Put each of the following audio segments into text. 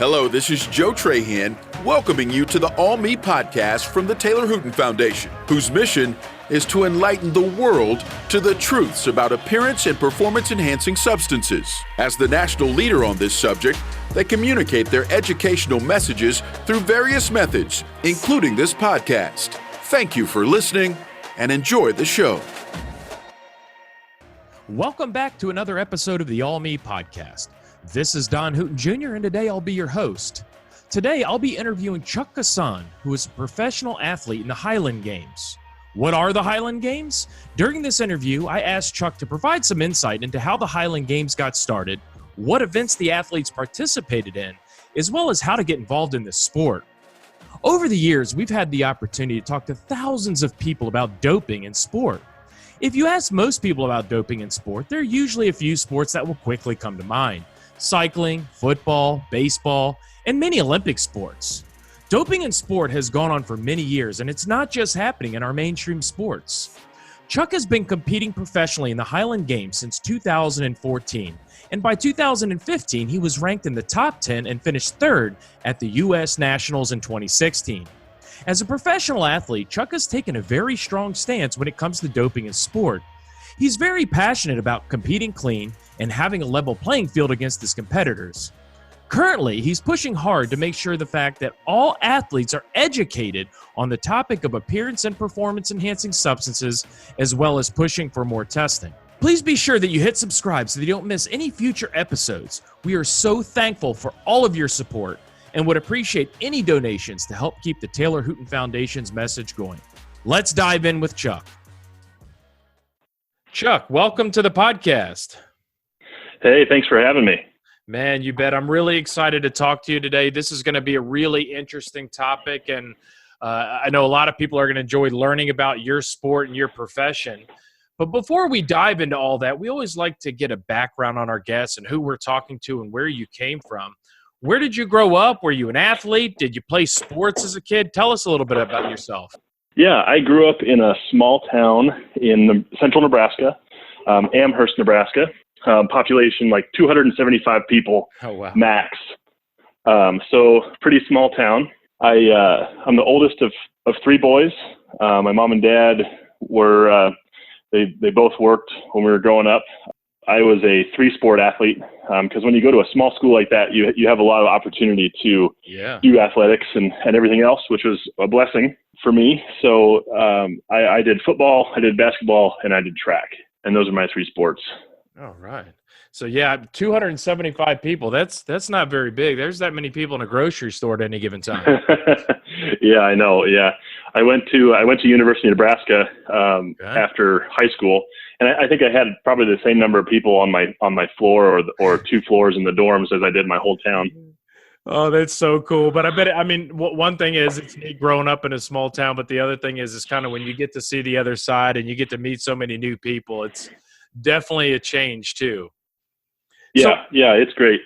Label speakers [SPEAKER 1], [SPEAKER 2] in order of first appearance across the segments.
[SPEAKER 1] Hello, this is Joe Trahan, welcoming you to the All Me podcast from the Taylor Hooten Foundation, whose mission is to enlighten the world to the truths about appearance and performance-enhancing substances. As the national leader on this subject, they communicate their educational messages through various methods, including this podcast. Thank you for listening and enjoy the show.
[SPEAKER 2] Welcome back to another episode of the All Me podcast. This is Don Hooten Jr., and today I'll be your host. Today, I'll be interviewing Chuck Kasson, who is a professional athlete in the Highland Games. What are the Highland Games? During this interview, I asked Chuck to provide some insight into how the Highland Games got started, what events the athletes participated in, as well as how to get involved in this sport. Over the years, we've had the opportunity to talk to thousands of people about doping in sport. If you ask most people about doping in sport, there are usually a few sports that will quickly come to mind. Cycling, football, baseball, and many Olympic sports. Doping in sport has gone on for many years, and it's not just happening in our mainstream sports. Chuck has been competing professionally in the Highland Games since 2014, and by 2015, he was ranked in the top 10 and finished third at the U.S. Nationals in 2016. As a professional athlete, Chuck has taken a very strong stance when it comes to doping in sport. He's very passionate about competing clean and having a level playing field against his competitors. Currently, he's pushing hard to make sure the fact that all athletes are educated on the topic of appearance and performance-enhancing substances, as well as pushing for more testing. Please be sure that you hit subscribe so that you don't miss any future episodes. We are so thankful for all of your support and would appreciate any donations to help keep the Taylor Hooten Foundation's message going. Let's dive in with Chuck. Chuck, welcome to the podcast.
[SPEAKER 3] Hey, thanks for having me.
[SPEAKER 2] Man, you bet. I'm really excited to talk to you today. This is going to be a really interesting topic, and I know a lot of people are going to enjoy learning about your sport and your profession. But before we dive into all that, we always like to get a background on our guests and who we're talking to and where you came from. Where did you grow up? Were you an athlete? Did you play sports as a kid? Tell us a little bit about yourself.
[SPEAKER 3] Yeah, I grew up in a small town in central Nebraska, Amherst, Nebraska. Population like 275 people,
[SPEAKER 2] oh, wow.
[SPEAKER 3] Max. So pretty small town. I'm the oldest of three boys. My mom and dad were they both worked when we were growing up. I was a three-sport athlete because when you go to a small school like that, you have a lot of opportunity to do athletics and everything else, which was a blessing for me. So I did football, I did basketball, and I did track, and those are my three sports.
[SPEAKER 2] All right. So, 275 people. That's not very big. There's that many people in a grocery store at any given time.
[SPEAKER 3] Yeah, I know. Yeah. I went to University of Nebraska after high school, and I think I had probably the same number of people on my floor or two floors in the dorms as I did my whole town.
[SPEAKER 2] Oh, that's so cool. But one thing is it's me growing up in a small town, but the other thing is kind of when you get to see the other side and you get to meet so many new people, it's definitely a change too.
[SPEAKER 3] Yeah, it's great.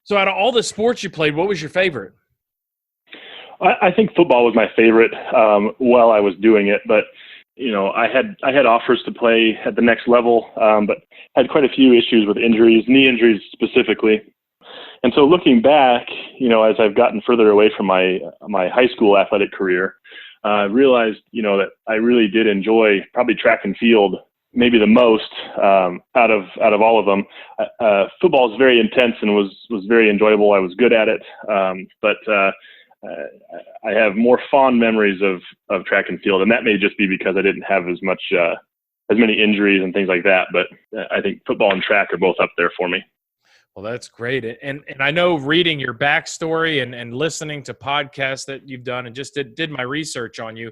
[SPEAKER 2] So out of all the sports you played, what was your favorite?
[SPEAKER 3] I think football was my favorite while I was doing it, but I had offers to play at the next level, but had quite a few issues with injuries, knee injuries specifically. And so looking back, as I've gotten further away from my high school athletic career, I realized, that I really did enjoy probably track and field maybe the most out of all of them. Football is very intense and was very enjoyable. I was good at it, but I have more fond memories of track and field, and that may just be because I didn't have as many injuries and things like that. But I think football and track are both up there for me.
[SPEAKER 2] Well, that's great. And I know reading your backstory and listening to podcasts that you've done and just did my research on you.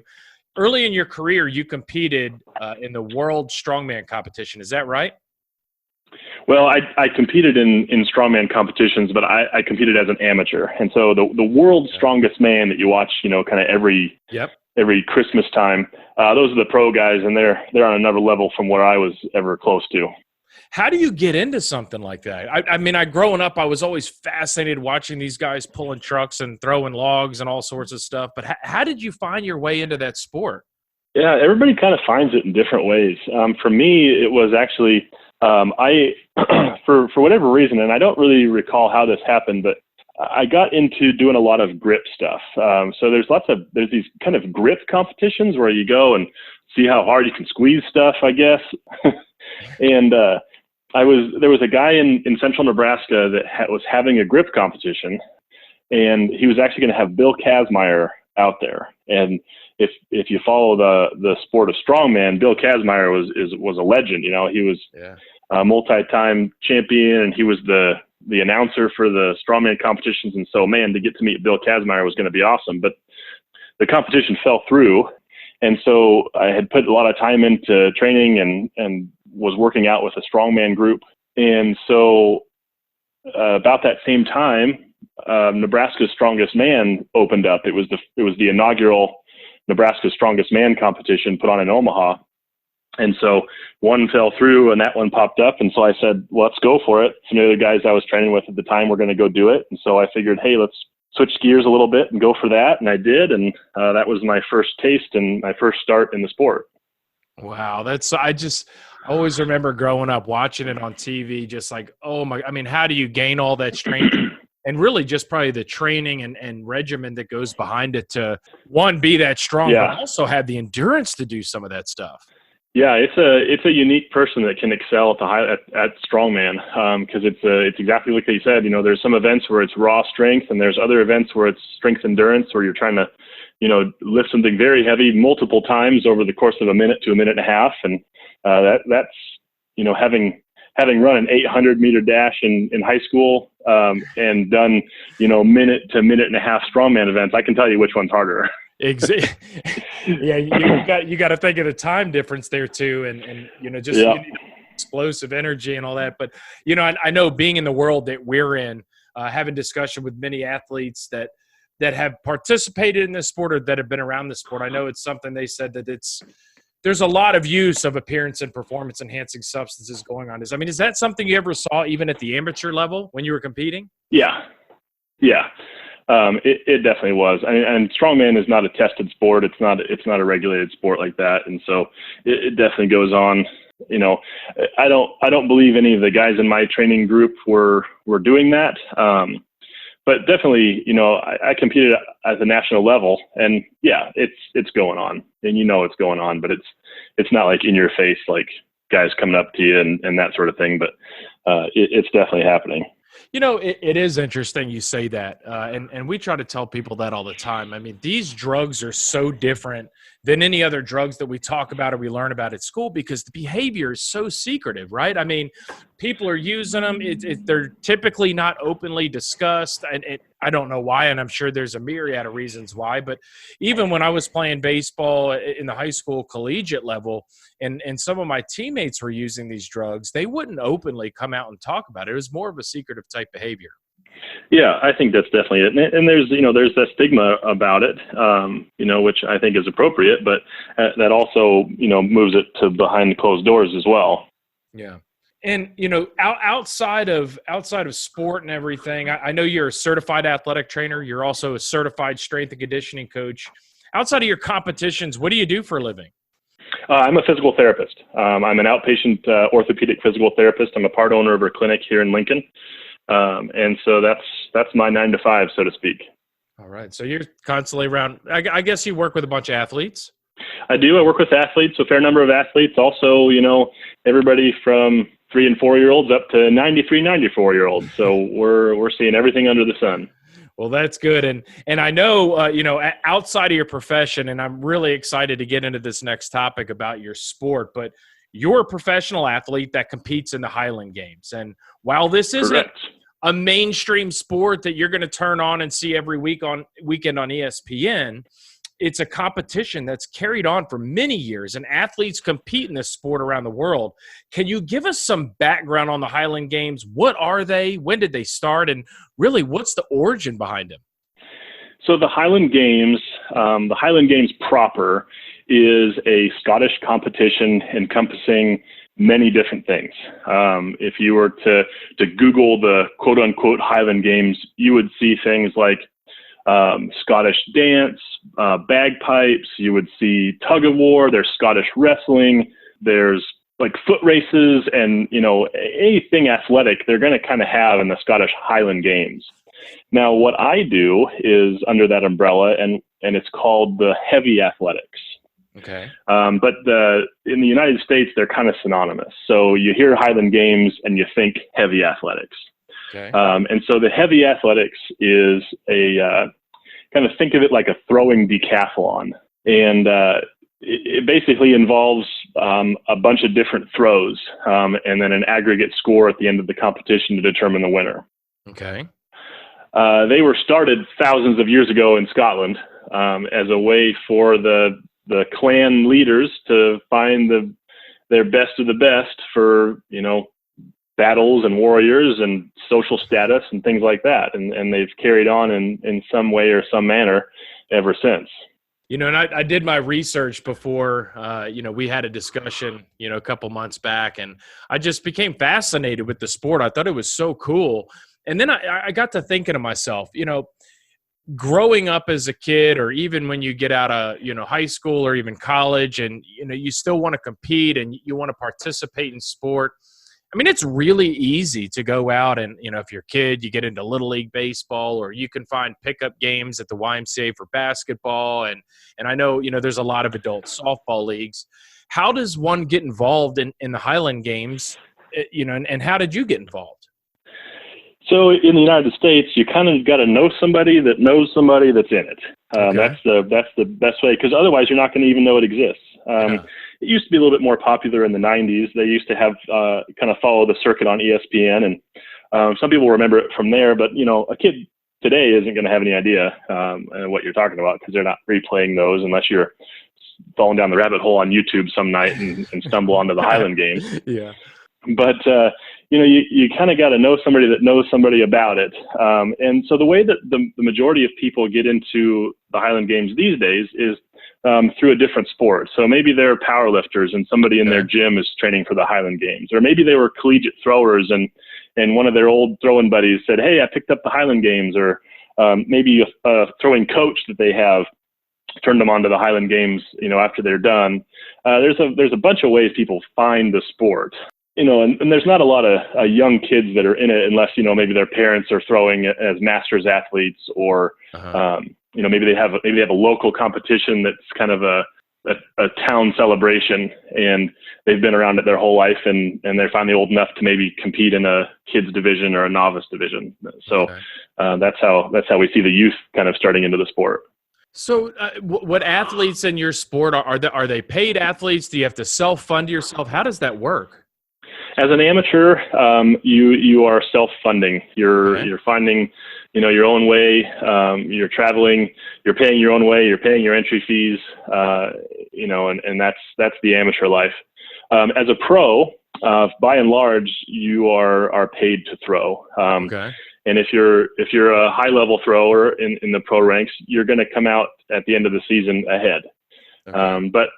[SPEAKER 2] Early in your career, you competed in the World Strongman competition. Is that right?
[SPEAKER 3] Well, I competed in strongman competitions, but I competed as an amateur. And so the world's strongest man that you watch, kind of every Christmas time, those are the pro guys, and they're on another level from where I was ever close to.
[SPEAKER 2] How do you get into something like that? Growing up, I was always fascinated watching these guys pulling trucks and throwing logs and all sorts of stuff. But how did you find your way into that sport?
[SPEAKER 3] Yeah, everybody kind of finds it in different ways. For me, it was actually I for whatever reason, and I don't really recall how this happened, but I got into doing a lot of grip stuff. So there's these kind of grip competitions where you go and see how hard you can squeeze stuff, I guess. And there was a guy in central Nebraska that was having a grip competition, and he was actually going to have Bill Kazmaier out there. And if you follow the sport of strongman, Bill Kazmaier was a legend. You know, he was a multi-time champion, and he was the announcer for the strongman competitions. And so, man, to get to meet Bill Kazmaier was going to be awesome. But the competition fell through. And so I had put a lot of time into training and was working out with a strongman group. And so about that same time, Nebraska's Strongest Man opened up. It was the inaugural Nebraska's Strongest Man competition put on in Omaha. And so one fell through and that one popped up. And so I said, well, let's go for it. Some of the other guys I was training with at the time were going to go do it. And so I figured, hey, let's switch gears a little bit and go for that. And I did. And that was my first taste and my first start in the sport.
[SPEAKER 2] Wow. I always remember growing up watching it on TV, just like, oh my, I mean, how do you gain all that strength? And really just probably the training and regimen that goes behind it to, one, be that strong, but also have the endurance to do some of that stuff.
[SPEAKER 3] Yeah, it's a unique person that can excel at strongman, because it's exactly like you said. You know, there's some events where it's raw strength, and there's other events where it's strength endurance, where you're trying to, you know, lift something very heavy multiple times over the course of a minute to a minute and a half, and that's, you know, having run an 800-meter dash in high school and done, you know, minute to minute and a half strongman events, I can tell you which one's harder.
[SPEAKER 2] Exactly. Yeah, you got to think of the time difference there too, and you know, just you need explosive energy and all that. But you know, I know being in the world that we're in, having discussion with many athletes that have participated in this sport or that have been around the sport, I know it's something they said that there's a lot of use of appearance and performance enhancing substances going on. Is that something you ever saw even at the amateur level when you were competing?
[SPEAKER 3] Yeah. It definitely was. And strongman is not a tested sport. It's not a regulated sport like that. And so it definitely goes on. You know, I don't believe any of the guys in my training group were doing that. But definitely, you know, I competed at the national level, and yeah, it's going on, and you know it's going on, but it's not like in your face, like guys coming up to you and that sort of thing. But it's definitely happening.
[SPEAKER 2] You know, it is interesting you say that, and we try to tell people that all the time. I mean, these drugs are so different than any other drugs that we talk about or we learn about at school because the behavior is so secretive, right? I mean, people are using them. They're typically not openly discussed, and I don't know why, and I'm sure there's a myriad of reasons why. But even when I was playing baseball in the high school collegiate level, and some of my teammates were using these drugs, they wouldn't openly come out and talk about it. It was more of a secretive type behavior.
[SPEAKER 3] Yeah, I think that's definitely it. And there's that stigma about it, you know, which I think is appropriate, but that also, you know, moves it to behind the closed doors as well.
[SPEAKER 2] Yeah. And, you know, outside of sport and everything, I know you're a certified athletic trainer. You're also a certified strength and conditioning coach. Outside of your competitions, what do you do for a living?
[SPEAKER 3] I'm a physical therapist. I'm an outpatient orthopedic physical therapist. I'm a part owner of a clinic here in Lincoln. And so that's my 9 to 5, so to speak.
[SPEAKER 2] All right. So you're constantly around. I guess you work with a bunch of athletes.
[SPEAKER 3] I do. I work with athletes, a fair number of athletes. Also, you know, everybody from 3 and 4 year olds up to 93, 94 year olds. So we're seeing everything under the sun.
[SPEAKER 2] Well, that's good. And I know, you know, outside of your profession, and I'm really excited to get into this next topic about your sport, but you're a professional athlete that competes in the Highland Games. And while this isn't a mainstream sport that you're going to turn on and see every weekend on ESPN, it's a competition that's carried on for many years, and athletes compete in this sport around the world. Can you give us some background on the Highland Games? What are they? When did they start? And really, what's the origin behind them?
[SPEAKER 3] So the Highland Games proper is a Scottish competition encompassing many different things. If you were to Google the quote-unquote Highland Games, you would see things like Scottish dance, bagpipes, you would see tug of war, there's Scottish wrestling, there's like foot races, and, you know, anything athletic they're going to kind of have in the Scottish Highland Games. Now, what I do is under that umbrella, and it's called the heavy athletics.
[SPEAKER 2] Okay.
[SPEAKER 3] But in the United States, they're kind of synonymous. So you hear Highland Games and you think heavy athletics.
[SPEAKER 2] Okay.
[SPEAKER 3] And so the heavy athletics is kind of think of it like a throwing decathlon. And it basically involves a bunch of different throws and then an aggregate score at the end of the competition to determine the winner.
[SPEAKER 2] Okay.
[SPEAKER 3] They were started thousands of years ago in Scotland as a way for the clan leaders to find their best of the best for, battles and warriors and social status and things like that. And they've carried on in some way or some manner ever since.
[SPEAKER 2] And I did my research before, we had a discussion, a couple months back, and I just became fascinated with the sport. I thought it was so cool. And then I got to thinking to myself, growing up as a kid, or even when you get out of, high school or even college, and, you still want to compete and you want to participate in sport. I mean, it's really easy to go out and, if you're a kid, you get into Little League baseball, or you can find pickup games at the YMCA for basketball. And I know, there's a lot of adult softball leagues. How does one get involved in the Highland Games, and how did you get involved?
[SPEAKER 3] So in the United States, you kind of got to know somebody that knows somebody that's in it.
[SPEAKER 2] Okay.
[SPEAKER 3] That's the best way, because otherwise you're not going to even know it exists.
[SPEAKER 2] Yeah.
[SPEAKER 3] It used to be a little bit more popular in the 90s. They used to have kind of follow the circuit on ESPN, and some people remember it from there. But a kid today isn't going to have any idea what you're talking about, because they're not replaying those unless you're falling down the rabbit hole on YouTube some night and stumble onto the Highland Games.
[SPEAKER 2] Yeah.
[SPEAKER 3] But you kind of got to know somebody that knows somebody about it. And so the way that the majority of people get into the Highland Games these days is through a different sport. So maybe they're power lifters and somebody in their gym is training for the Highland Games, or maybe they were collegiate throwers and one of their old throwing buddies said, "Hey, I picked up the Highland Games," or maybe a throwing coach that they have turned them on to the Highland Games, after they're done. There's a bunch of ways people find the sport. And there's not a lot of young kids that are in it unless, maybe their parents are throwing as masters athletes, or, maybe they have a local competition that's kind of a town celebration, and they've been around it their whole life, and they're finally old enough to maybe compete in a kids division or a novice division. So that's how we see the youth kind of starting into the sport.
[SPEAKER 2] So what athletes in your sport, are they paid athletes? Do you have to self-fund yourself? How does that work?
[SPEAKER 3] As an amateur, you are self-funding. You're finding, your own way. You're traveling. You're paying your own way. You're paying your entry fees. And that's the amateur life. As a pro, by and large, you are paid to throw.
[SPEAKER 2] Okay.
[SPEAKER 3] And if you're a high-level thrower in the pro ranks, you're going to come out at the end of the season ahead.
[SPEAKER 2] Okay.
[SPEAKER 3] But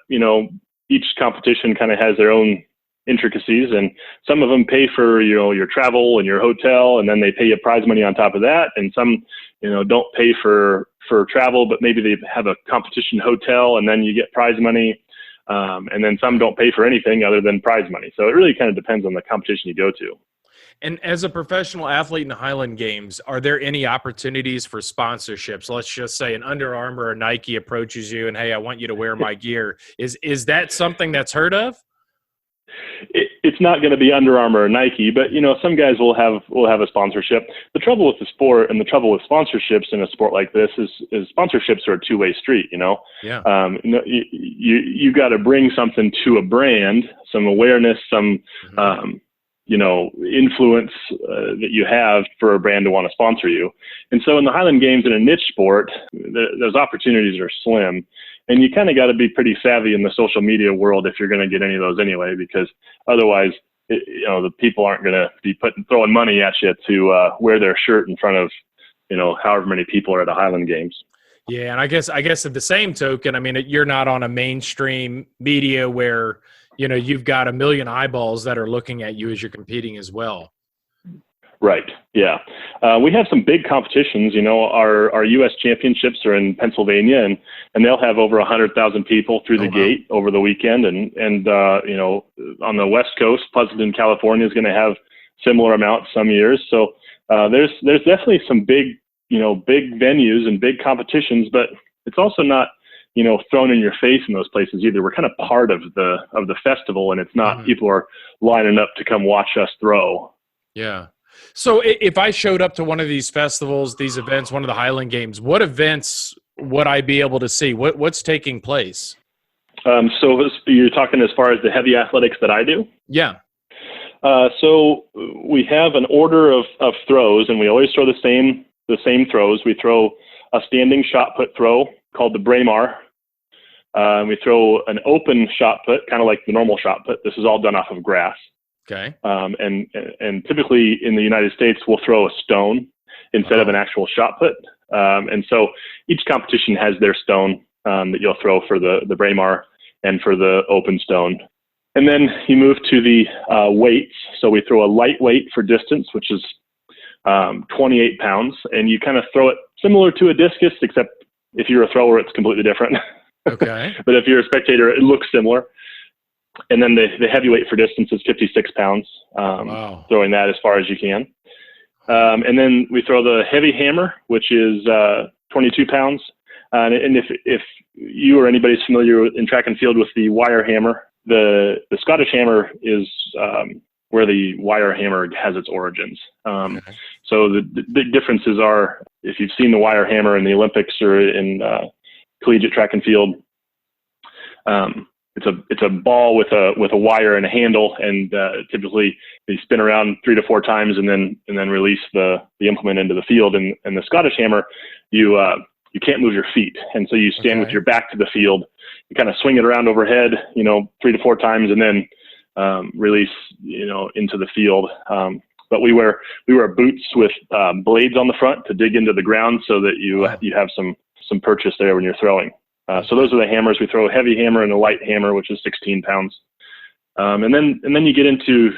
[SPEAKER 3] each competition kind of has their own intricacies, and some of them pay for your travel and your hotel, and then they pay you prize money on top of that, and some don't pay for travel, but maybe they have a competition hotel and then you get prize money, and then some don't pay for anything other than prize money. So it really kind of depends on the competition you go to.
[SPEAKER 2] And as a professional athlete in the Highland Games, are there any opportunities for sponsorships? Let's just say an Under Armour or Nike approaches you and, "Hey, I want you to wear my gear." Is that something that's heard of?
[SPEAKER 3] It's not going to be Under Armour or Nike, but some guys will have a sponsorship. The trouble with the sport and the trouble with sponsorships in a sport like this is sponsorships are a two-way street.
[SPEAKER 2] Yeah.
[SPEAKER 3] You got to bring something to a brand, some awareness, some influence that you have for a brand to want to sponsor you. And so in the Highland Games, in a niche sport, those opportunities are slim. And you kind of got to be pretty savvy in the social media world if you're going to get any of those anyway, because otherwise, the people aren't going to be throwing money at you to wear their shirt in front of, however many people are at the Highland Games.
[SPEAKER 2] Yeah, and I guess at the same token, I mean, you're not on a mainstream media where you've got a million eyeballs that are looking at you as you're competing as well.
[SPEAKER 3] Right. Yeah. We have some big competitions. Our U.S. championships are in Pennsylvania, and they'll have over 100,000 people through the gate over the weekend. And on the West Coast, Pleasanton, California is going to have similar amounts some years. So There's definitely some big venues and big competitions, but it's also not, thrown in your face in those places either. We're kind of part of the festival, and it's not people are lining up to come watch us throw.
[SPEAKER 2] Yeah. So if I showed up to one of these festivals, these events, one of the Highland Games, what events would I be able to see? What's taking place?
[SPEAKER 3] So you're talking as far as the heavy athletics that I do?
[SPEAKER 2] Yeah.
[SPEAKER 3] So we have an order of throws, and we always throw the same throws. We throw a standing shot put throw called the Braemar. We throw an open shot put, kind of like the normal shot put. This is all done off of grass.
[SPEAKER 2] Okay.
[SPEAKER 3] And typically in the United States, we'll throw a stone instead of an actual shot put. And so each competition has their stone that you'll throw for the Braemar and for the open stone. And then you move to the weights. So we throw a light weight for distance, which is 28 pounds. And you kind of throw it similar to a discus, except if you're a thrower, it's completely different.
[SPEAKER 2] Okay.
[SPEAKER 3] But if you're a spectator, it looks similar. And then the heavyweight for distance is 56 pounds,
[SPEAKER 2] Wow.
[SPEAKER 3] throwing that as far as you can. And then we throw the heavy hammer, which is 22 pounds. And if you or anybody's familiar in track and field with the wire hammer, the Scottish hammer is where the wire hammer has its origins.
[SPEAKER 2] Okay.
[SPEAKER 3] So the big differences are, if you've seen the wire hammer in the Olympics or in collegiate track and field, it's a ball with a wire and a handle, and typically they spin around 3 to 4 times and then release the implement into the field. And the Scottish hammer, you can't move your feet, and so you stand with your back to the field. You kind of swing it around overhead, 3 to 4 times, and then release, into the field. But we wear boots with blades on the front to dig into the ground, so that you have some purchase there when you're throwing. So those are the hammers. We throw a heavy hammer and a light hammer, which is 16 pounds. And then you get into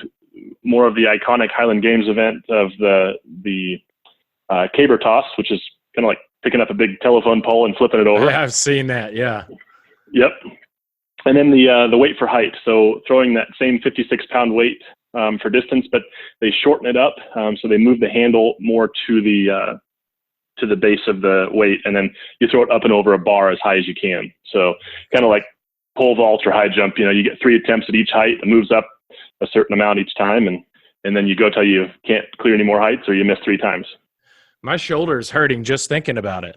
[SPEAKER 3] more of the iconic Highland Games event of the caber toss, which is kind of like picking up a big telephone pole and flipping it over.
[SPEAKER 2] Yeah, I've seen that. Yeah.
[SPEAKER 3] Yep. And then the weight for height. So throwing that same 56-pound weight for distance, but they shorten it up. So they move the handle more to the base of the weight, and then you throw it up and over a bar as high as you can. So kind of like pole vault or high jump, you get 3 attempts at each height. It moves up a certain amount each time, and then you go till you can't clear any more heights or you miss 3 times.
[SPEAKER 2] My shoulder is hurting just thinking about it.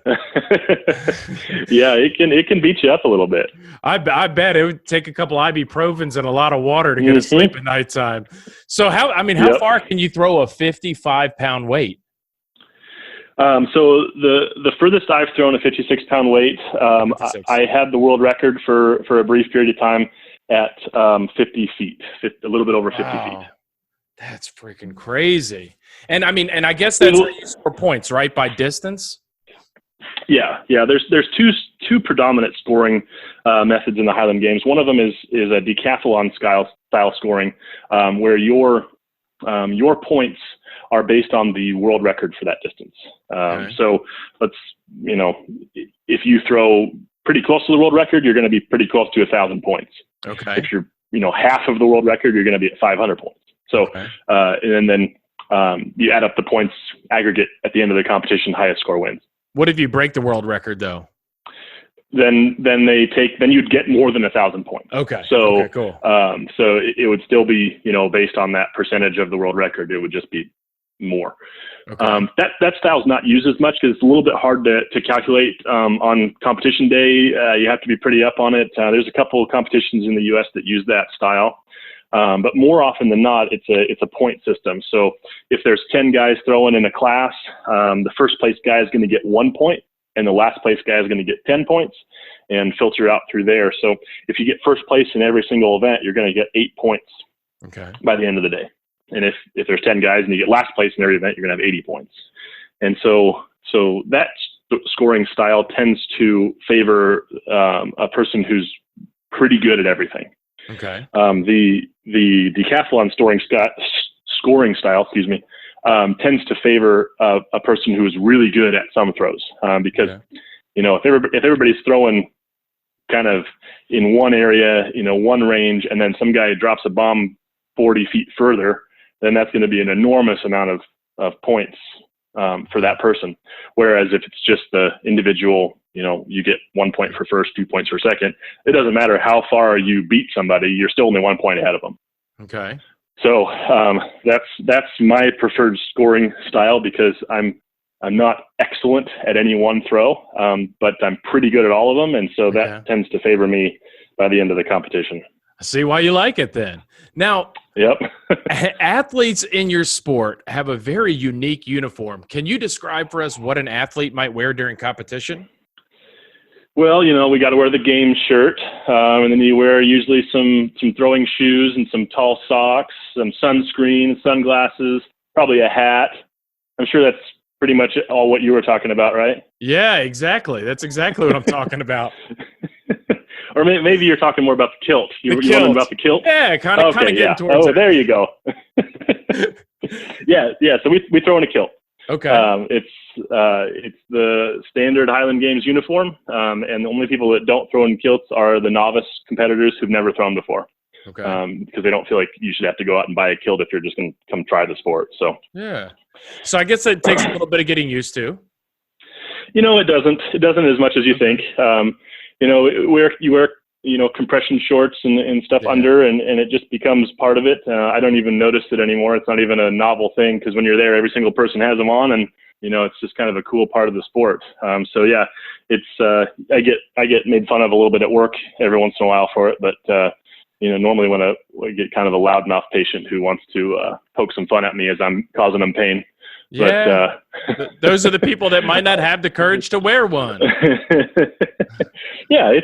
[SPEAKER 3] Yeah, it can beat you up a little bit.
[SPEAKER 2] I bet it would take a couple ibuprofens and a lot of water to get to sleep at nighttime. So how far can you throw a 55-pound weight?
[SPEAKER 3] So the furthest I've thrown a 56-pound weight, 56. I had the world record for a brief period of time at 50 feet, a little bit over 50 feet.
[SPEAKER 2] That's freaking crazy. And I guess that's how you score points, right? By distance? Yeah.
[SPEAKER 3] There's two predominant scoring methods in the Highland Games. One of them is a decathlon style scoring, where your points are based on the world record for that distance. So if you throw pretty close to the world record, you're going to be pretty close to 1,000 points.
[SPEAKER 2] Okay.
[SPEAKER 3] If you're half of the world record, you're going to be at 500 points. So and then you add up the points aggregate at the end of the competition. Highest score wins.
[SPEAKER 2] What if you break the world record though?
[SPEAKER 3] Then you'd get more than 1,000 points.
[SPEAKER 2] Okay.
[SPEAKER 3] So
[SPEAKER 2] okay, cool.
[SPEAKER 3] So it would still be based on that percentage of the world record. It would just be more.
[SPEAKER 2] Okay.
[SPEAKER 3] That style is not used as much because it's a little bit hard to calculate on competition day. You have to be pretty up on it. There's a couple of competitions in the U.S. that use that style, but more often than not, it's a point system. So if there's 10 guys throwing in a class, the first place guy is going to get 1 point, and the last place guy is going to get 10 points, and filter out through there. So if you get first place in every single event, you're going to get 8 points.
[SPEAKER 2] Okay. By
[SPEAKER 3] the end of the day. And if there's 10 guys and you get last place in every event, you're going to have 80 points. And so that scoring style tends to favor a person who's pretty good at everything.
[SPEAKER 2] Okay.
[SPEAKER 3] The decathlon scoring style, tends to favor a person who is really good at some throws. Because if everybody's throwing kind of in one area, one range, and then some guy drops a bomb 40 feet further, then that's going to be an enormous amount of of points for that person. Whereas if it's just the individual, you get 1 point for first, 2 points for second. It doesn't matter how far you beat somebody, you're still only 1 point ahead of them.
[SPEAKER 2] Okay.
[SPEAKER 3] So that's my preferred scoring style, because I'm not excellent at any one throw, but I'm pretty good at all of them, and so that tends to favor me by the end of the competition.
[SPEAKER 2] I see why you like it then. Now,
[SPEAKER 3] yep.
[SPEAKER 2] Athletes in your sport have a very unique uniform. Can you describe for us what an athlete might wear during competition?
[SPEAKER 3] Well, we got to wear the game shirt, and then you wear usually some throwing shoes and some tall socks, some sunscreen, sunglasses, probably a hat. I'm sure that's pretty much all what you were talking about, right?
[SPEAKER 2] Yeah, exactly. That's exactly what I'm talking about.
[SPEAKER 3] Or maybe you're talking more about the kilt. You're wondering about the kilt?
[SPEAKER 2] Yeah, kind of getting towards it.
[SPEAKER 3] There you go. Yeah. So we throw in a kilt.
[SPEAKER 2] Okay.
[SPEAKER 3] It's the standard Highland Games uniform, and the only people that don't throw in kilts are the novice competitors who've never thrown before.
[SPEAKER 2] Okay.
[SPEAKER 3] Because they don't feel like you should have to go out and buy a kilt if you're just going to come try the sport. So
[SPEAKER 2] yeah. So I guess it takes a little bit of getting used to.
[SPEAKER 3] It doesn't. It doesn't as much as you think. You wear compression shorts and stuff under, and it just becomes part of it. I don't even notice it anymore. It's not even a novel thing, because when you're there, every single person has them on, and it's just kind of a cool part of the sport. So yeah, it's I get made fun of a little bit at work every once in a while for it, but normally when I get kind of a loudmouth patient who wants to poke some fun at me as I'm causing them pain.
[SPEAKER 2] Yeah, but, those are the people that might not have the courage to wear one.
[SPEAKER 3] Yeah,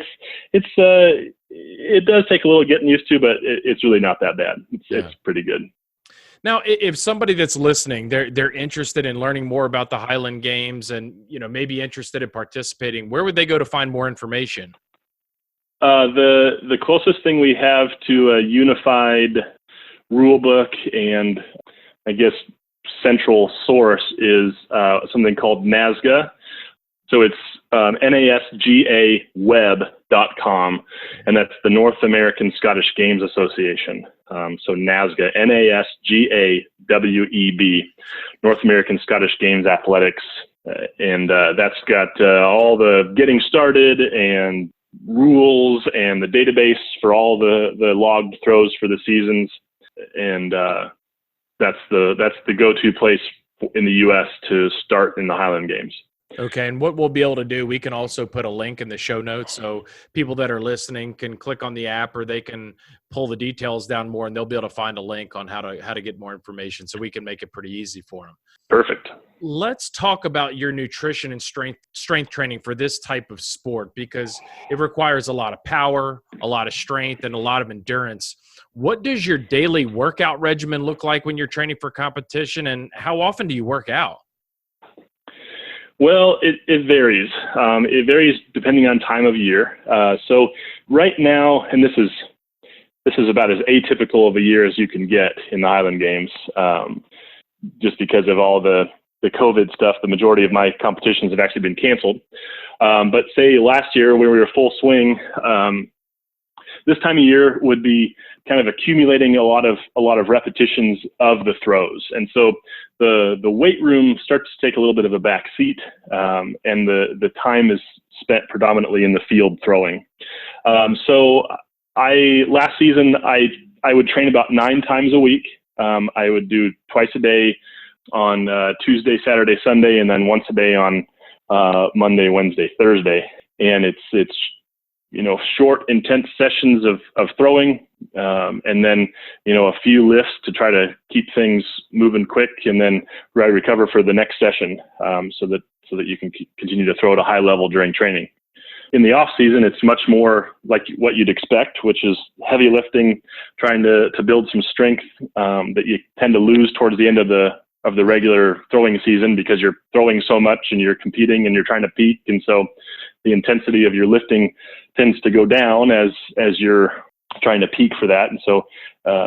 [SPEAKER 3] it does take a little getting used to, but it's really not that bad. It's pretty good.
[SPEAKER 2] Now, if somebody that's listening, they're interested in learning more about the Highland Games and maybe interested in participating, where would they go to find more information?
[SPEAKER 3] The closest thing we have to a unified rule book and I guess central source is something called NASGA. So it's NASGAweb.com, and that's the North American Scottish Games Association. So NASGA, NASGAWEB, North American Scottish Games Athletics. And that's got all the getting started and rules and the database for all the logged throws for the seasons. And that's the go-to place in the U.S. to start in the Highland Games.
[SPEAKER 2] Okay, and what we'll be able to do, we can also put a link in the show notes so people that are listening can click on the app, or they can pull the details down more, and they'll be able to find a link on how to get more information, so we can make it pretty easy for them.
[SPEAKER 3] Perfect.
[SPEAKER 2] Let's talk about your nutrition and strength training for this type of sport, because it requires a lot of power, a lot of strength, and a lot of endurance. What does your daily workout regimen look like when you're training for competition, and how often do you work out?
[SPEAKER 3] Well, it varies. It varies depending on time of year. So right now, and this is about as atypical of a year as you can get in the Highland Games, just because of all the COVID stuff. The majority of my competitions have actually been canceled. But say last year when we were full swing, this time of year would be kind of accumulating a lot of repetitions of the throws. And so the weight room starts to take a little bit of a back seat, and the time is spent predominantly in the field throwing. So last season, I would train about 9 times a week. I would do twice a day on Tuesday, Saturday, Sunday, and then once a day on Monday, Wednesday, Thursday. And it's short, intense sessions of throwing, and then, a few lifts to try to keep things moving quick, and then recover for the next session, so that you can continue to throw at a high level during training. In the off season, it's much more like what you'd expect, which is heavy lifting, trying to build some strength that you tend to lose towards the end of the regular throwing season, because you're throwing so much and you're competing and you're trying to peak. And so the intensity of your lifting tends to go down as you're trying to peak for that. And so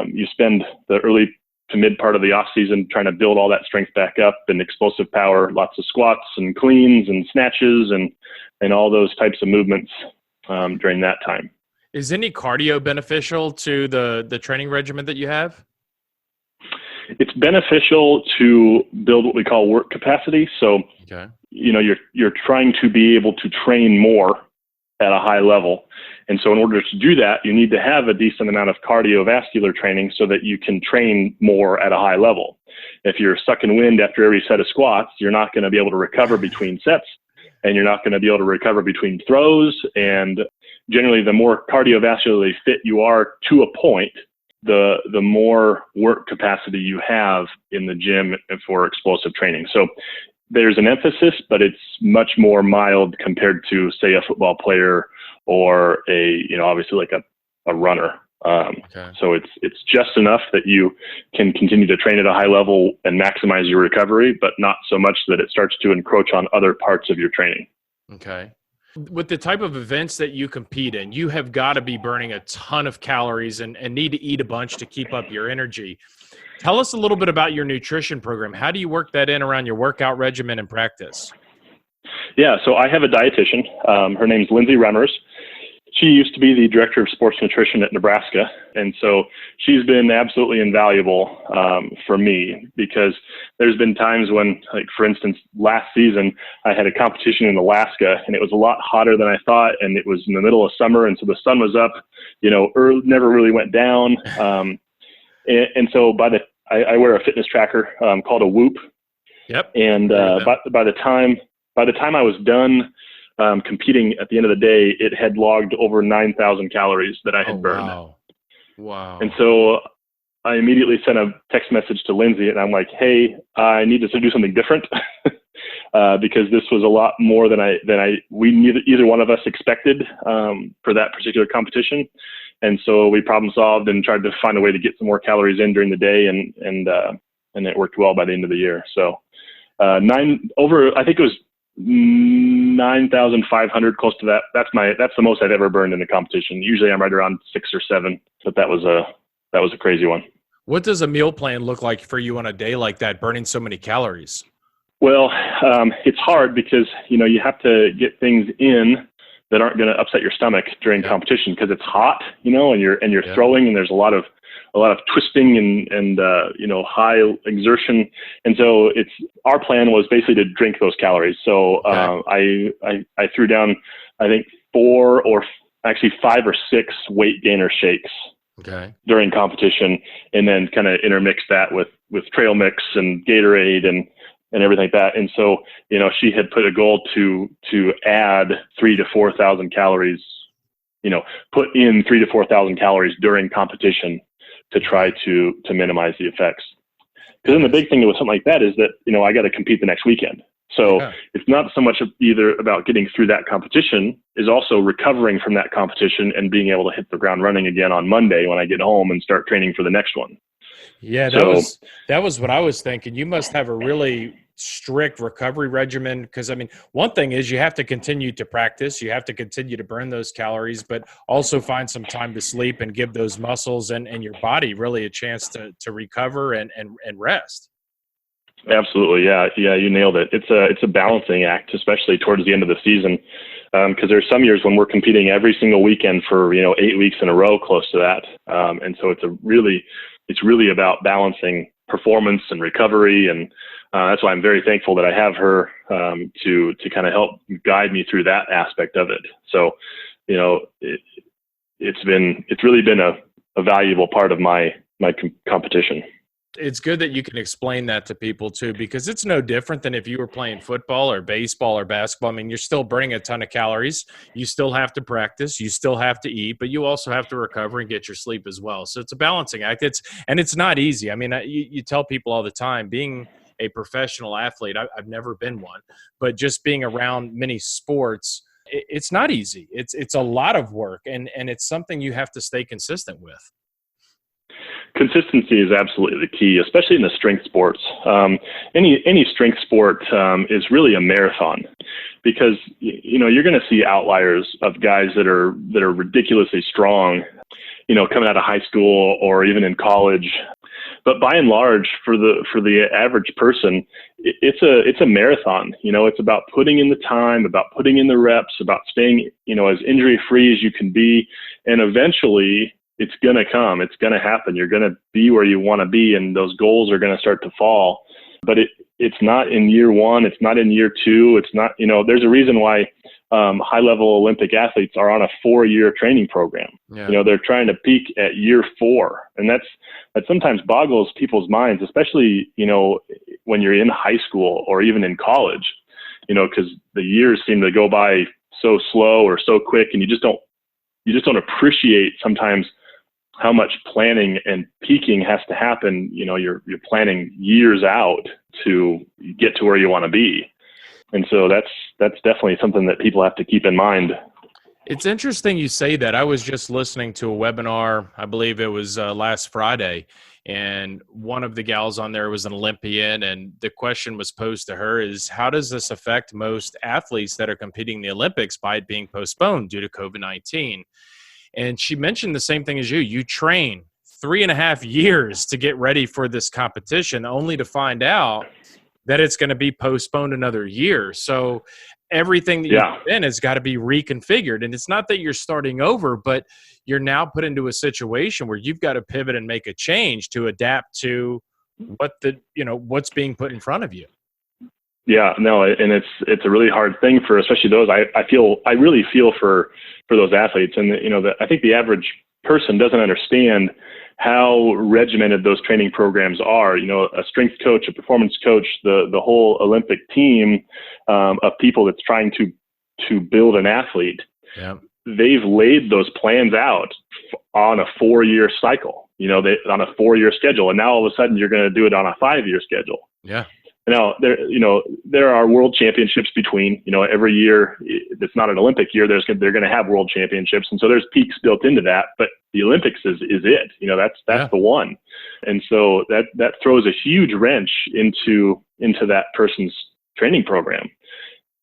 [SPEAKER 3] you spend the early to mid part of the off season trying to build all that strength back up and explosive power, lots of squats and cleans and snatches and all those types of movements during that time.
[SPEAKER 2] Is any cardio beneficial to the training regimen that you have?
[SPEAKER 3] it's beneficial to build what we call work capacity. So,
[SPEAKER 2] Okay.
[SPEAKER 3] you're trying to be able to train more at a high level. And so in order to do that, you need to have a decent amount of cardiovascular training so that you can train more at a high level. If you're sucking wind after every set of squats, you're not going to be able to recover between sets, and you're not going to be able to recover between throws. And generally, the more cardiovascularly fit you are to a point, the more work capacity you have in the gym for explosive training. So there's an emphasis, but it's much more mild compared to, say, a football player or obviously like a runner.
[SPEAKER 2] Okay.
[SPEAKER 3] So it's just enough that you can continue to train at a high level and maximize your recovery, but not so much that it starts to encroach on other parts of your training.
[SPEAKER 2] Okay. With the type of events that you compete in, you have got to be burning a ton of calories and need to eat a bunch to keep up your energy. Tell us a little bit about your nutrition program. How do you work that in around your workout regimen and practice?
[SPEAKER 3] Yeah, so I have a dietitian. Her name's Lindsay Remmers. She used to be the director of sports nutrition at Nebraska. And so she's been absolutely invaluable for me, because there's been times when, like, for instance, last season, I had a competition in Alaska, and it was a lot hotter than I thought. And it was in the middle of summer. And so the sun was up, early, never really went down. And so I wear a fitness tracker called a Whoop.
[SPEAKER 2] Yep.
[SPEAKER 3] And by the time I was done competing at the end of the day, it had logged over 9,000 calories that I had burned.
[SPEAKER 2] Wow.
[SPEAKER 3] And so I immediately sent a text message to Lindsay, and I'm like, hey, I need to do something different because this was a lot more than either one of us expected for that particular competition. And so we problem solved and tried to find a way to get some more calories in during the day, and it worked well by the end of the year. So I think it was 9,500, close to that. That's the most I've ever burned in a competition. Usually I'm right around 6 or 7, but that was a crazy one.
[SPEAKER 2] What does a meal plan look like for you on a day like that, burning so many calories?
[SPEAKER 3] Well, it's hard because, you have to get things in that aren't going to upset your stomach during competition, because it's hot, and you're throwing, and there's a lot of twisting and high exertion. And so our plan was basically to drink those calories. So I threw down, I think 5 or 6 weight gainer shakes during competition, and then kind of intermix that with trail mix and Gatorade and everything like that. And so, she had put a goal to add 3,000 to 4,000 calories, put in 3,000 to 4,000 calories during competition to try to minimize the effects. Because then the big thing with something like that is that, I got to compete the next weekend. So it's not so much either about getting through that competition, is also recovering from that competition and being able to hit the ground running again on Monday when I get home and start training for the next one.
[SPEAKER 2] Yeah, that was what I was thinking. You must have a really strict recovery regimen, because one thing is you have to continue to practice, you have to continue to burn those calories, but also find some time to sleep and give those muscles and your body really a chance to recover and rest.
[SPEAKER 3] Absolutely. Yeah, you nailed it. It's a balancing act, especially towards the end of the season, because there's some years when we're competing every single weekend for 8 weeks in a row, close to that, and so it's really about balancing performance and recovery, and that's why I'm very thankful that I have her to kind of help guide me through that aspect of it. So, it's really been a valuable part of my competition.
[SPEAKER 2] It's good that you can explain that to people too, because it's no different than if you were playing football or baseball or basketball. You're still burning a ton of calories. You still have to practice. You still have to eat, but you also have to recover and get your sleep as well. So it's a balancing act. It's not easy. You tell people all the time, being a professional athlete, I've never been one, but just being around many sports, it's not easy. It's a lot of work, and it's something you have to stay consistent with.
[SPEAKER 3] Consistency is absolutely the key, especially in the strength sports. Any strength sport is really a marathon, because you're going to see outliers of guys that are ridiculously strong, coming out of high school or even in college. But by and large, for the average person, it's a marathon. It's about putting in the time, about putting in the reps, about staying as injury free as you can be, and eventually it's going to come. It's going to happen. You're going to be where you want to be, and those goals are going to start to fall. But it's not in year one. It's not in year two. It's not, there's a reason why high-level Olympic athletes are on a 4-year training program.
[SPEAKER 2] Yeah.
[SPEAKER 3] They're trying to peak at year 4. And that sometimes boggles people's minds, especially, when you're in high school or even in college, because the years seem to go by so slow or so quick, and you just don't appreciate sometimes how much planning and peaking has to happen. You're planning years out to get to where you want to be. And so that's definitely something that people have to keep in mind.
[SPEAKER 2] It's interesting you say that. I was just listening to a webinar, I believe it was last Friday, and one of the gals on there was an Olympian, and the question was posed to her is, how does this affect most athletes that are competing in the Olympics by it being postponed due to COVID-19? And she mentioned the same thing as you. You train 3.5 years to get ready for this competition, only to find out that it's going to be postponed another year. So everything that you've been has got to be reconfigured. And it's not that you're starting over, but you're now put into a situation where you've got to pivot and make a change to adapt to what's being put in front of you.
[SPEAKER 3] Yeah, no, and it's a really hard thing for especially those. I really feel for those athletes, and I think the average person doesn't understand how regimented those training programs are. A strength coach, a performance coach, the whole Olympic team of people that's trying to build an athlete.
[SPEAKER 2] Yeah.
[SPEAKER 3] They've laid those plans out on a 4-year cycle. On a 4-year schedule, and now all of a sudden you're going to do it on a 5-year schedule.
[SPEAKER 2] Yeah.
[SPEAKER 3] Now there are world championships between, every year. It's not an Olympic year. They're going to have world championships. And so there's peaks built into that, but the Olympics is it, that's the one. And so that throws a huge wrench into that person's training program.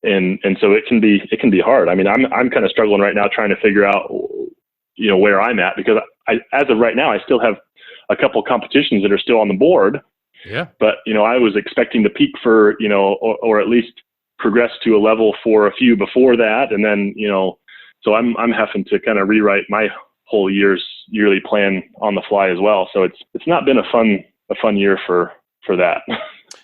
[SPEAKER 3] And so it can be hard. I mean, I'm kind of struggling right now trying to figure out, where I'm at, because as of right now, I still have a couple competitions that are still on the board.
[SPEAKER 2] Yeah.
[SPEAKER 3] But, I was expecting to peak for, or at least progress to a level for a few before that. And then, so I'm having to kind of rewrite my whole yearly plan on the fly as well. So it's not been a fun year for that.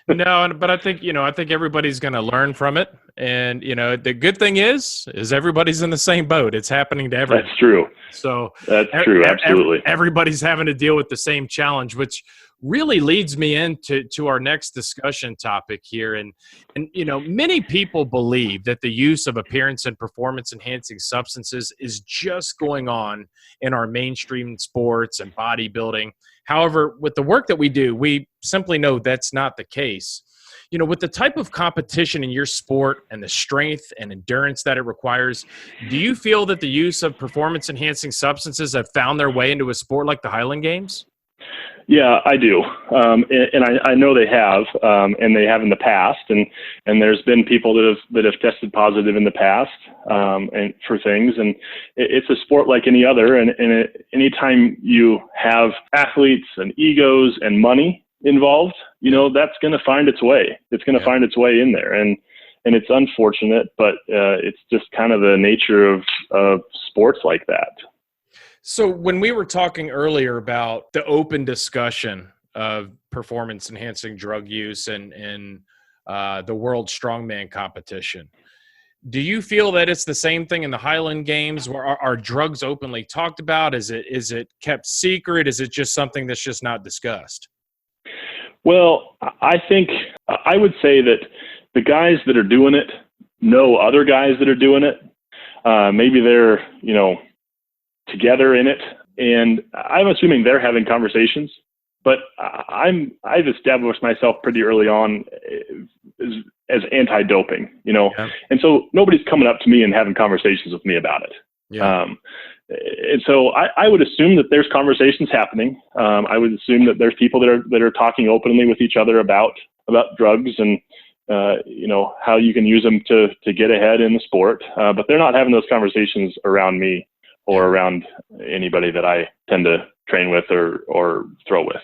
[SPEAKER 2] No, but I think everybody's going to learn from it. And, the good thing is everybody's in the same boat. It's happening to everyone.
[SPEAKER 3] That's true.
[SPEAKER 2] So
[SPEAKER 3] that's true. Absolutely.
[SPEAKER 2] Everybody's having to deal with the same challenge, which really leads me into our next discussion topic here. And many people believe that the use of appearance and performance enhancing substances is just going on in our mainstream sports and bodybuilding. However, with the work that we do, we simply know that's not the case. With the type of competition in your sport and the strength and endurance that it requires, do you feel that the use of performance enhancing substances have found their way into a sport like the Highland Games?
[SPEAKER 3] Yeah, I do. And I know they have, and they have in the past. And there's been people that have tested positive in the past, and for things. And it's a sport like any other. And anytime you have athletes and egos and money involved, that's going to find its way. It's going to find its way in there. And it's unfortunate, but it's just kind of the nature of sports like that.
[SPEAKER 2] So when we were talking earlier about the open discussion of performance-enhancing drug use and the World Strongman competition, do you feel that it's the same thing in the Highland Games? Where are drugs openly talked about? Is it kept secret? Is it just something that's just not discussed?
[SPEAKER 3] Well, I think I would say that the guys that are doing it know other guys that are doing it. Maybe they're, together in it, and I'm assuming they're having conversations. But I've established myself pretty early on as anti-doping, and so nobody's coming up to me and having conversations with me about it.
[SPEAKER 2] Yeah.
[SPEAKER 3] And so I would assume that there's conversations happening. I would assume that there's people that are talking openly with each other about drugs and how you can use them to get ahead in the sport. But they're not having those conversations around me or around anybody that I tend to train with or throw with.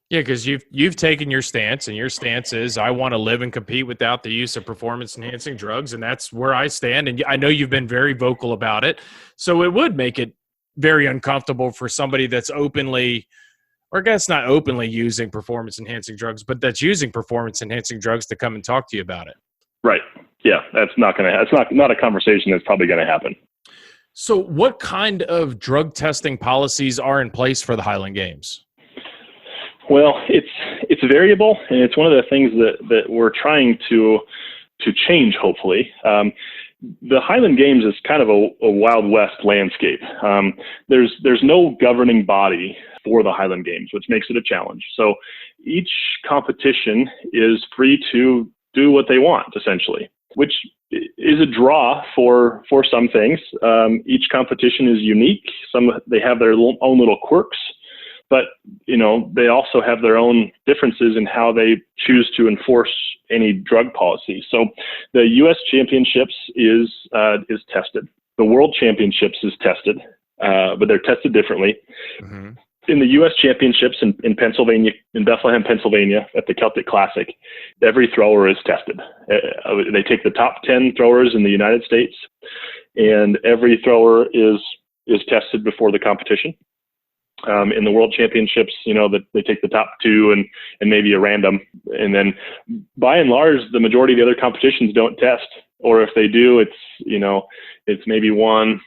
[SPEAKER 2] Yeah, because you've taken your stance, and your stance is I want to live and compete without the use of performance-enhancing drugs, and that's where I stand. And I know you've been very vocal about it, so it would make it very uncomfortable for somebody that's openly, or I guess not openly using performance-enhancing drugs, but that's using performance-enhancing drugs to come and talk to you about it.
[SPEAKER 3] Right. Yeah, that's not going to. It's not a conversation that's probably going to happen.
[SPEAKER 2] So, what kind of drug testing policies are in place for the Highland Games?
[SPEAKER 3] Well, it's variable, and it's one of the things that we're trying to change. Hopefully, the Highland Games is kind of a Wild West landscape. There's no governing body for the Highland Games, which makes it a challenge. So each competition is free to do what they want, essentially, which is a draw for some things. Each competition is unique. They have their own little quirks, but they also have their own differences in how they choose to enforce any drug policy. So the U.S. Championships is tested. The World Championships is tested, but they're tested differently. Mm-hmm. In the U.S. Championships in Pennsylvania, in Bethlehem, Pennsylvania, at the Celtic Classic, every thrower is tested. They take the top 10 throwers in the United States, and every thrower is tested before the competition. In the World Championships, they take the top 2 and maybe a random, and then by and large, the majority of the other competitions don't test, or if they do, it's maybe one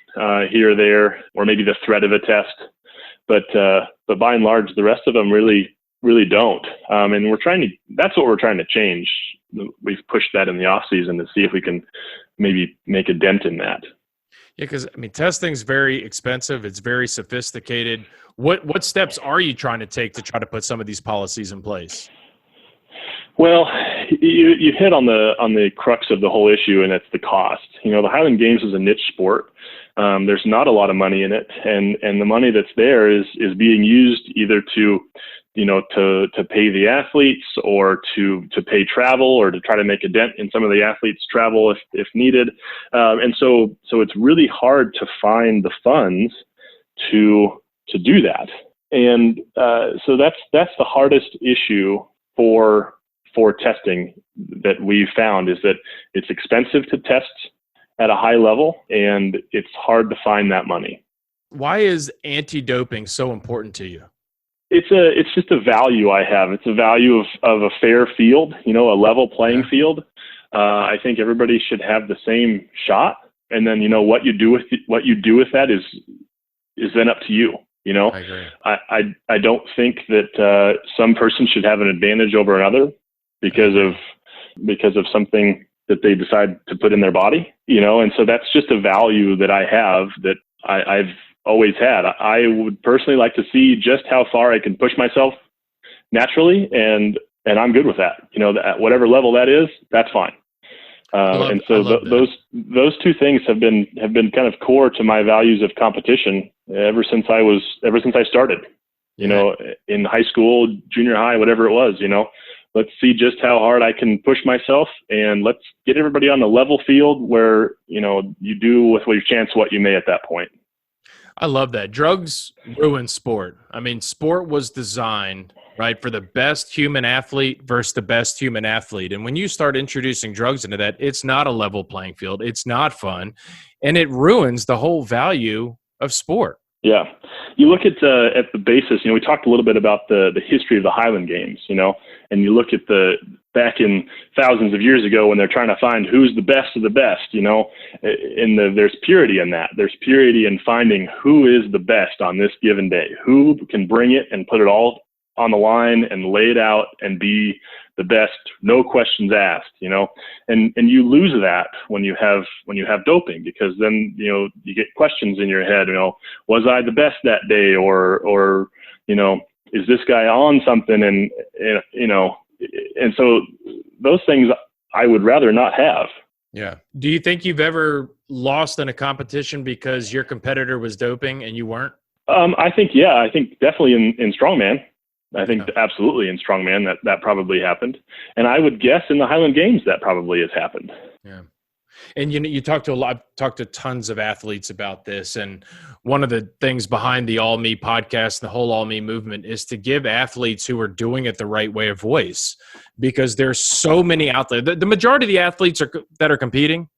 [SPEAKER 3] here or there, or maybe the threat of a test. But by and large, the rest of them really don't. And that's what we're trying to change. We've pushed that in the off season to see if we can maybe make a dent in that.
[SPEAKER 2] Yeah, because testing's very expensive. It's very sophisticated. What steps are you trying to take to try to put some of these policies in place?
[SPEAKER 3] Well, you hit on the crux of the whole issue, and it's the cost. The Highland Games is a niche sport. There's not a lot of money in it, and the money that's there is being used either to pay the athletes, or to pay travel, or to try to make a dent in some of the athletes' travel if needed. And so it's really hard to find the funds to do that. And so that's the hardest issue for testing that we've found, is that it's expensive to test at a high level, and it's hard to find that money.
[SPEAKER 2] Why is anti-doping so important to you?
[SPEAKER 3] It's just a value I have. It's a value of a fair field, a level playing field. I think everybody should have the same shot, and then what you do with that is then up to you.
[SPEAKER 2] I agree.
[SPEAKER 3] I don't think that some person should have an advantage over another because of something that they decide to put in their body, and so that's just a value that I have, that I've always had. I would personally like to see just how far I can push myself naturally, and I'm good with that. At whatever level that is, that's fine. And so those two things have been kind of core to my values of competition ever since I started. In high school, junior high, whatever it was. Let's see just how hard I can push myself, and let's get everybody on the level field where you do with your chance what you may at that point.
[SPEAKER 2] I love that. Drugs ruin sport. Sport was designed, right, for the best human athlete versus the best human athlete. And when you start introducing drugs into that, it's not a level playing field. It's not fun. And it ruins the whole value of sport.
[SPEAKER 3] Yeah. You look at the basis, we talked a little bit about the history of the Highland Games, and you look at back in thousands of years ago when they're trying to find who's the best of the best, there's purity in that. There's purity in finding who is the best on this given day, who can bring it and put it all on the line and lay it out and be the best, no questions asked, and you lose that when you have doping, because then, you get questions in your head, was I the best that day, or, is this guy on something? And so those things I would rather not have.
[SPEAKER 2] Yeah. Do you think you've ever lost in a competition because your competitor was doping and you weren't?
[SPEAKER 3] I think definitely in strongman. I think absolutely in strongman that probably happened. And I would guess in the Highland Games that probably has happened.
[SPEAKER 2] Yeah. And you talked to tons of athletes about this. And one of the things behind the All Me podcast, the whole All Me movement, is to give athletes who are doing it the right way a voice, because there's so many out there. The majority of the athletes that are competing,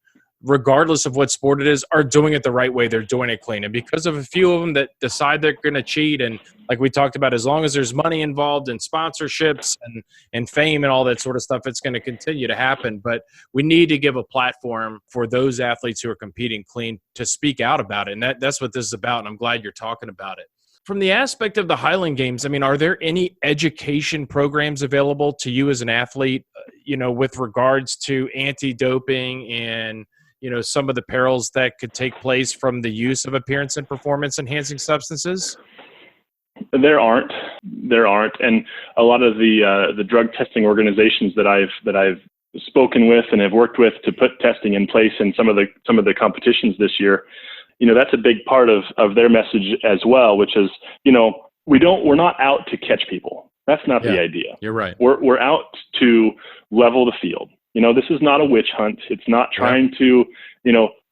[SPEAKER 2] regardless of what sport it is, are doing it the right way. They're doing it clean. And because of a few of them that decide they're going to cheat, and like we talked about, as long as there's money involved in sponsorships and fame and all that sort of stuff, it's going to continue to happen. But we need to give a platform for those athletes who are competing clean to speak out about it. And that's what this is about. And I'm glad you're talking about it. From the aspect of the Highland Games, I mean, are there any education programs available to you as an athlete, with regards to anti-doping and, some of the perils that could take place from the use of appearance and performance enhancing substances?
[SPEAKER 3] There aren't, and a lot of the drug testing organizations that I've spoken with and have worked with to put testing in place in some of the competitions this year, that's a big part of their message as well, which is, we're not out to catch people. That's not the idea.
[SPEAKER 2] You're right.
[SPEAKER 3] We're out to level the field. This is not a witch hunt. It's not trying to,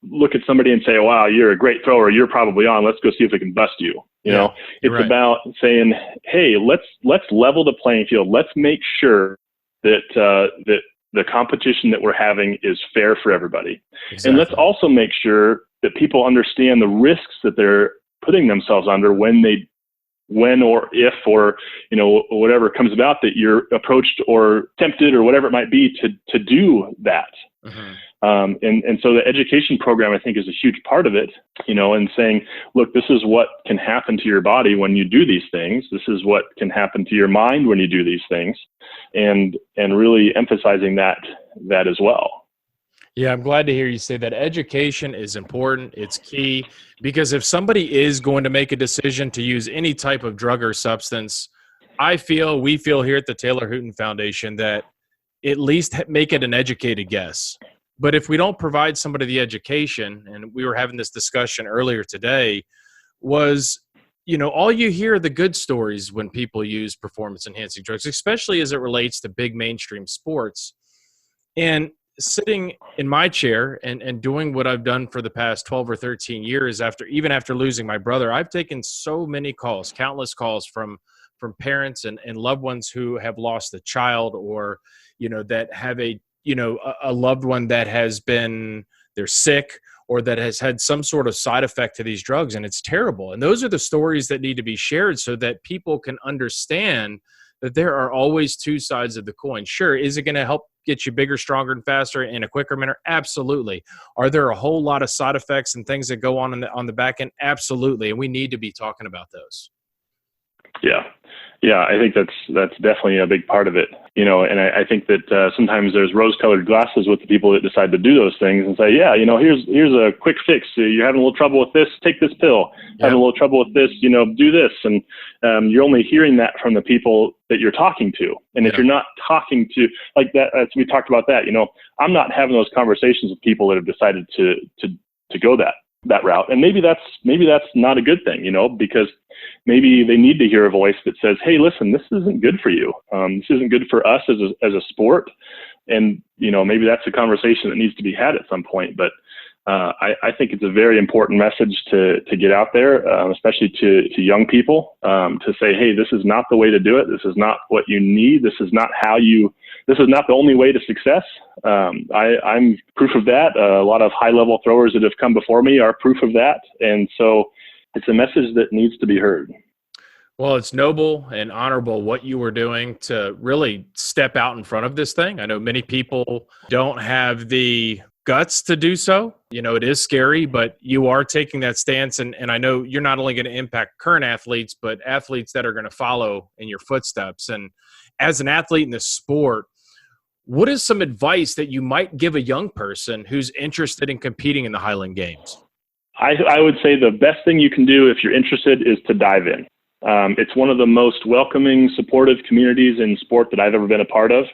[SPEAKER 3] look at somebody and say, oh, wow, you're a great thrower. You're probably on. Let's go see if we can bust you. It's right. About saying, hey, let's level the playing field. Let's make sure that the competition that we're having is fair for everybody. Exactly. And let's also make sure that people understand the risks that they're putting themselves under when or if or whatever comes about, that you're approached or tempted or whatever it might be to do that. Mm-hmm. And so the education program, I think, is a huge part of it, and saying, look, this is what can happen to your body when you do these things. This is what can happen to your mind when you do these things, and really emphasizing that as well.
[SPEAKER 2] Yeah, I'm glad to hear you say that. Education is important. It's key, because if somebody is going to make a decision to use any type of drug or substance, we feel here at the Taylor Hooten Foundation that at least make it an educated guess. But if we don't provide somebody the education, and we were having this discussion earlier today, was, all you hear are the good stories when people use performance-enhancing drugs, especially as it relates to big mainstream sports. And sitting in my chair and doing what I've done for the past 12 or 13 years, after losing my brother, I've taken so many calls, countless calls from parents and loved ones who have lost a child, or, that have a loved one that they're sick, or that has had some sort of side effect to these drugs. And it's terrible. And those are the stories that need to be shared so that people can understand that there are always two sides of the coin. Sure. Is it going to help get you bigger, stronger, and faster in a quicker manner? Absolutely. Are there a whole lot of side effects and things that go on the back end? Absolutely. And we need to be talking about those. Yeah, I think that's definitely a big part of it, and I think that sometimes there's rose-colored glasses with the people that decide to do those things and say, here's a quick fix. You're having a little trouble with this, take this pill. Having a little trouble with this, do this. And you're only hearing that from the people that you're talking to. And if you're not talking to, like that, as we talked about that, I'm not having those conversations with people that have decided to go that route. And maybe that's not a good thing, because maybe they need to hear a voice that says, hey, listen, this isn't good for you. This isn't good for us as a sport. And, maybe that's a conversation that needs to be had at some point. But I think it's a very important message to get out there, especially to young people, to say, hey, this is not the way to do it. This is not what you need. This is not the only way to success. I'm proof of that. A lot of high-level throwers that have come before me are proof of that. And so it's a message that needs to be heard. Well, it's noble and honorable what you were doing to really step out in front of this thing. I know many people don't have the guts to do so. It is scary, but you are taking that stance. And I know you're not only going to impact current athletes, but athletes that are going to follow in your footsteps. And as an athlete in this sport, what is some advice that you might give a young person who's interested in competing in the Highland Games?
[SPEAKER 3] I would say the best thing you can do if you're interested is to dive in. It's one of the most welcoming, supportive communities in sport that I've ever been a part of.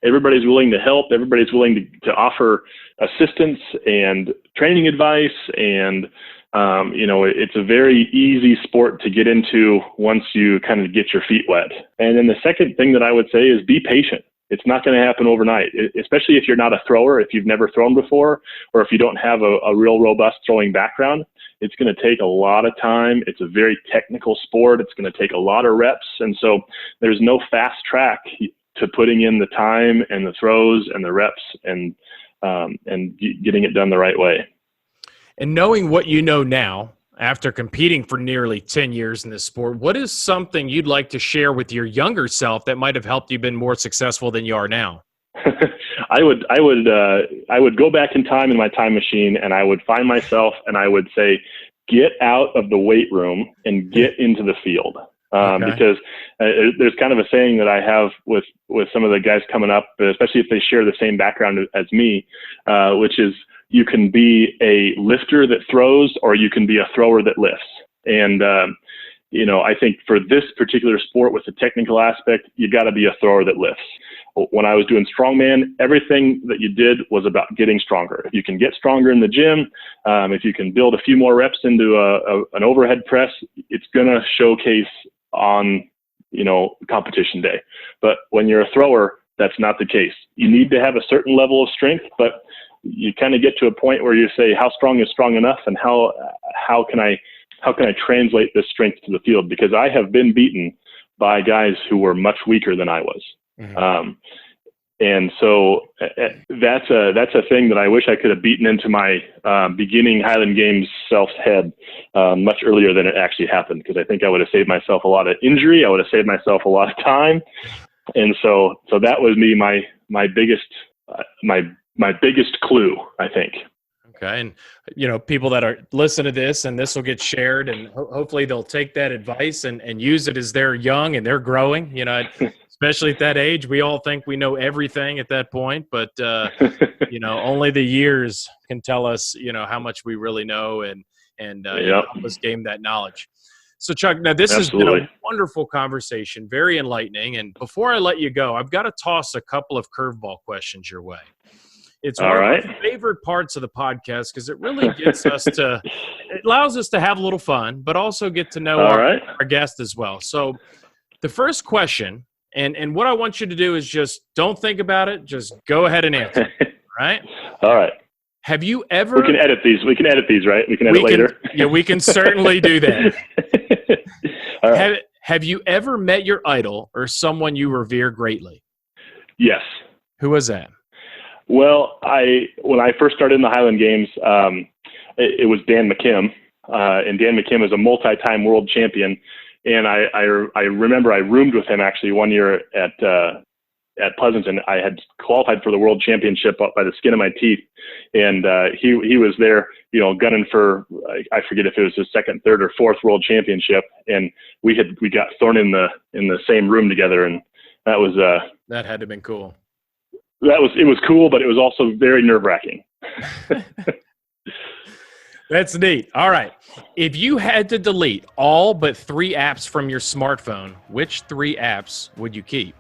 [SPEAKER 3] Everybody's willing to help. Everybody's willing to offer assistance and training advice. And, it's a very easy sport to get into once you kind of get your feet wet. And then the second thing that I would say is be patient. It's not going to happen overnight, especially if you're not a thrower, if you've never thrown before, or if you don't have a real robust throwing background. It's going to take a lot of time. It's a very technical sport. It's going to take a lot of reps. And so there's no fast track to putting in the time and the throws and the reps. And and getting it done the right way.
[SPEAKER 2] And knowing what you know now, after competing for nearly 10 years in this sport, what is something you'd like to share with your younger self that might have helped you been more successful than you are now?
[SPEAKER 3] I would go back in time in my time machine, and I would find myself and I would say, get out of the weight room and get into the field. Because there's kind of a saying that I have with some of the guys coming up, especially if they share the same background as me, which is you can be a lifter that throws, or you can be a thrower that lifts. And, I think for this particular sport with the technical aspect, you got to be a thrower that lifts. When I was doing strongman, everything that you did was about getting stronger. If you can get stronger in the gym, if you can build a few more reps into an overhead press, it's going to showcase on, competition day. But when you're a thrower, that's not the case. You need to have a certain level of strength, but you kind of get to a point where you say, how strong is strong enough, and how can I translate this strength to the field? Because I have been beaten by guys who were much weaker than I was. Mm-hmm. And so that's a thing that I wish I could have beaten into my beginning Highland Games self's head much earlier than it actually happened, because I think I would have saved myself a lot of injury. I would have saved myself a lot of time. And so that was my biggest clue, I think.
[SPEAKER 2] Okay. And, people that are listen to this, and this will get shared, and hopefully they'll take that advice and use it as they're young and they're growing, especially at that age. We all think we know everything at that point, but, only the years can tell us, how much we really know and help us gain that knowledge. So Chuck, now this
[SPEAKER 3] Absolutely.
[SPEAKER 2] has been a wonderful conversation, very enlightening. And before I let you go, I've got to toss a couple of curveball questions your way. It's one of my favorite parts of the podcast, because it really gets it allows us to have a little fun, but also get to know our guest as well. So the first question, and what I want you to do is just don't think about it. Just go ahead and answer. Right?
[SPEAKER 3] All right.
[SPEAKER 2] Have you ever?
[SPEAKER 3] We can edit these, right? We can edit later.
[SPEAKER 2] We can certainly do that.
[SPEAKER 3] All right.
[SPEAKER 2] Have you ever met your idol or someone you revere greatly?
[SPEAKER 3] Yes.
[SPEAKER 2] Who was that?
[SPEAKER 3] Well, when I first started in the Highland Games, it was Dan McKim, and Dan McKim is a multi-time world champion. And I remember I roomed with him actually one year at Pleasanton. I had qualified for the world championship up by the skin of my teeth, and he was there, gunning for, I forget if it was his second, third, or fourth world championship. And we got thrown in the same room together, and that was
[SPEAKER 2] that had to have been cool.
[SPEAKER 3] It was cool, but it was also very nerve-wracking.
[SPEAKER 2] That's neat. All right. If you had to delete all but 3 apps from your smartphone, which 3 apps would you keep?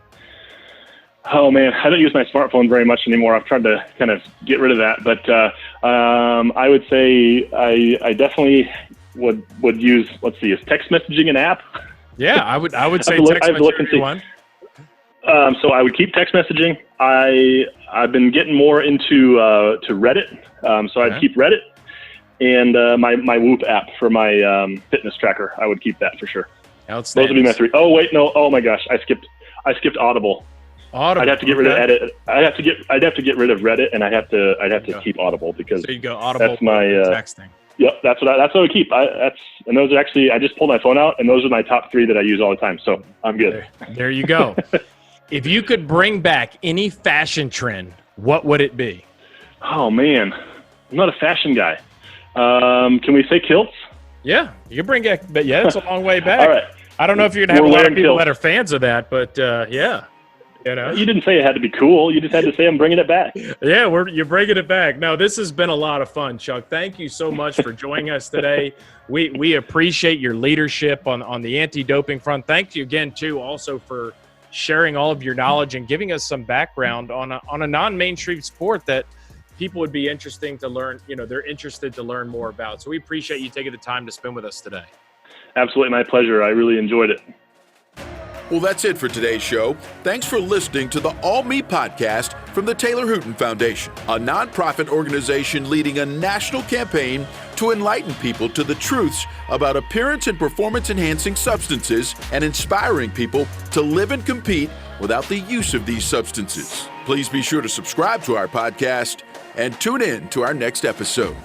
[SPEAKER 3] Oh, man, I don't use my smartphone very much anymore. I've tried to kind of get rid of that. But I would say I definitely would use, let's see, is text messaging an app?
[SPEAKER 2] Yeah, I would say text messaging one.
[SPEAKER 3] So I would keep text messaging. I've been getting more into to Reddit, so I'd keep Reddit, and my Whoop app for my fitness tracker. I would keep that for sure.
[SPEAKER 2] Outstanding.
[SPEAKER 3] Those would be my 3. Oh wait, no. Oh my gosh, I skipped Audible. I'd have to get rid of Edit. I'd have to get rid of Reddit, and I'd have to keep Audible, because
[SPEAKER 2] so you go Audible.
[SPEAKER 3] That's my
[SPEAKER 2] texting.
[SPEAKER 3] Yep, that's what I would keep. And those are actually, I just pulled my phone out, and those are my top 3 that I use all the time. So I'm good.
[SPEAKER 2] There you go. If you could bring back any fashion trend, what would it be?
[SPEAKER 3] Oh, man. I'm not a fashion guy. Can we say kilts?
[SPEAKER 2] Yeah, you can bring back, but yeah, it's a long way back.
[SPEAKER 3] All right.
[SPEAKER 2] I don't know if you're going to have a lot of people that are fans of that, but yeah.
[SPEAKER 3] You didn't say it had to be cool. You just had to say I'm bringing it back.
[SPEAKER 2] Yeah, you're bringing it back. No, this has been a lot of fun, Chuck. Thank you so much for joining us today. We appreciate your leadership on the anti-doping front. Thank you again, too, also for sharing all of your knowledge and giving us some background on a non-mainstream sport that people would be interesting to learn. They're interested to learn more about. So we appreciate you taking the time to spend with us today.
[SPEAKER 3] Absolutely, my pleasure. I really enjoyed it.
[SPEAKER 1] Well, that's it for today's show. Thanks for listening to the All Me podcast from the Taylor Hooten Foundation, a nonprofit organization leading a national campaign to enlighten people to the truths about appearance and performance-enhancing substances and inspiring people to live and compete without the use of these substances. Please be sure to subscribe to our podcast and tune in to our next episode.